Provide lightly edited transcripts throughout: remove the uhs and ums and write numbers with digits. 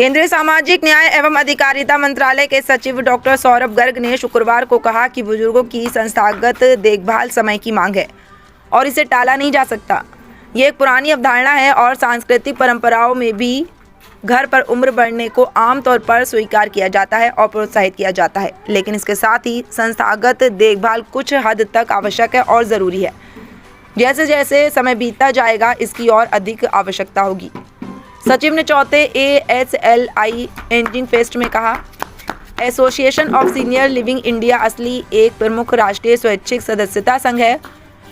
केंद्रीय सामाजिक न्याय एवं अधिकारिता मंत्रालय के सचिव डॉक्टर सौरभ गर्ग ने शुक्रवार को कहा कि बुजुर्गों की संस्थागत देखभाल समय की मांग है और इसे टाला नहीं जा सकता। ये एक पुरानी अवधारणा है और सांस्कृतिक परंपराओं में भी घर पर उम्र बढ़ने को आमतौर पर स्वीकार किया जाता है और प्रोत्साहित किया जाता है, लेकिन इसके साथ ही संस्थागत देखभाल कुछ हद तक आवश्यक है और ज़रूरी है। जैसे जैसे समय बीतता जाएगा इसकी और अधिक आवश्यकता होगी। सचिव ने चौथे ASLI एंजिंग फेस्ट में कहा, association of senior living India असली एक प्रमुख राष्ट्रीय स्वैच्छिक सदस्यता संघ है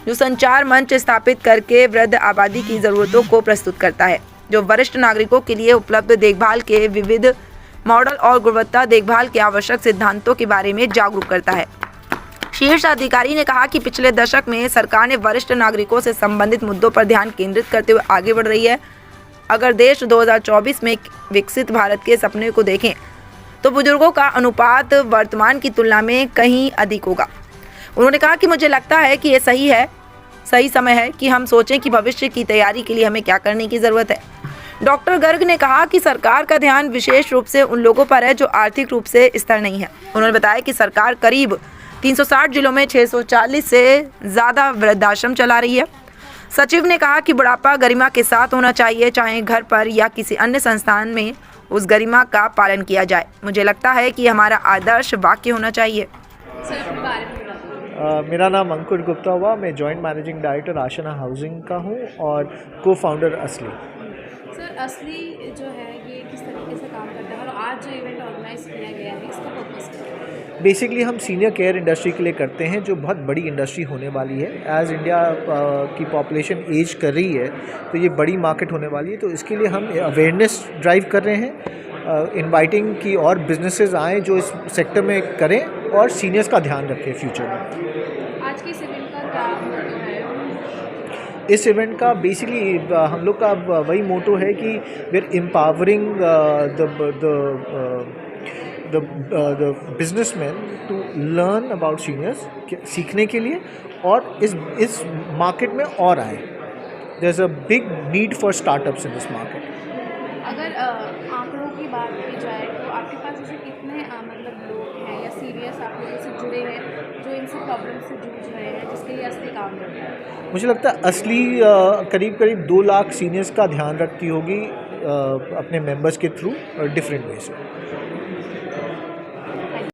जो संचार मंच स्थापित करके वृद्ध आबादी की ज़रूरतों को प्रस्तुत करता है, जो वरिष्ठ नागरिकों के लिए उपलब्ध देखभाल के विविध मॉडल और गुणवत्ता देखभाल के आवश्यक सिद्धांतों के बारे में जागरूक करता है। शीर्ष अधिकारी ने कहा कि पिछले दशक में सरकार ने वरिष्ठ नागरिकों से संबंधित मुद्दों पर ध्यान केंद्रित करते हुए आगे बढ़ रही है। अगर देश 2024 में विकसित भारत के सपने को देखें तो बुजुर्गों का अनुपात वर्तमान की तुलना में कहीं अधिक होगा। उन्होंने कहा कि मुझे लगता है कि ये सही समय है कि हम सोचें कि भविष्य की तैयारी के लिए हमें क्या करने की ज़रूरत है। डॉक्टर गर्ग ने कहा कि सरकार का ध्यान विशेष रूप से उन लोगों पर है जो आर्थिक रूप से स्थिर नहीं है। उन्होंने बताया कि सरकार करीब 360 जिलों में 640 से ज़्यादा वृद्धाश्रम चला रही है। सचिव ने कहा कि बुढ़ापा गरिमा के साथ होना चाहिए, चाहे घर पर या किसी अन्य संस्थान में उस गरिमा का पालन किया जाए। मुझे लगता है कि हमारा आदर्श वाक्य होना चाहिए। मेरा नाम अंकुर गुप्ता हुआ। मैं जॉइंट मैनेजिंग डायरेक्टर आशना हाउसिंग का हूँ और को फाउंडर असली। सर, असली जो है ये किस तरीके से काम करता है और आज जो इवेंट ऑर्गेनाइज किया गया है इसका पर्पस क्या है? बेसिकली हम सीनियर केयर इंडस्ट्री के लिए करते हैं जो बहुत बड़ी इंडस्ट्री होने वाली है। एज़ इंडिया की पॉपुलेशन एज कर रही है तो ये बड़ी मार्केट होने वाली है, तो इसके लिए हम अवेयरनेस ड्राइव कर रहे हैं, इनवाइटिंग की और बिजनेसेस आएँ जो इस सेक्टर में करें और सीनियर्स का ध्यान रखें फ्यूचर में। आज के इस इवेंट का क्या मोटो है? इस इवेंट का बेसिकली हम लोग का वही मोटो है कि we are empowering the businessman to learn about seniors, सीखने के लिए और इस मार्केट में और आए। There is a big need for startups in this market. अगर आंकड़ों की बात की जाए तो आपके पास ऐसे कितने मतलब लोग हैं या सीनियर्स आप लोगों से जुड़े हैं जो इन सब प्रॉब्लम से जूझ रहे हैं जिसके लिए असली काम कर रहे हैं? मुझे लगता है असली करीब 2 लाख सीनियर्स का ध्यान रखती होगी अपने मेंबर्स के through different ways.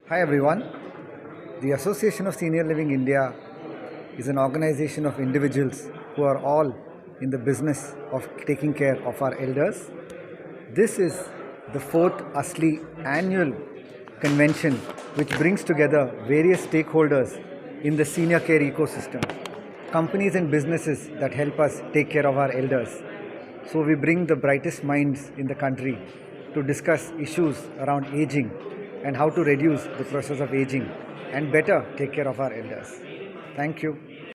Hi everyone. The Association of Senior Living India is an organization of individuals who are all in the business of taking care of our elders. This is the 4th ASLI annual convention which brings together various stakeholders in the senior care ecosystem, companies and businesses that help us take care of our elders. So we bring the brightest minds in the country to discuss issues around aging and how to reduce the process of aging and better take care of our elders. Thank you.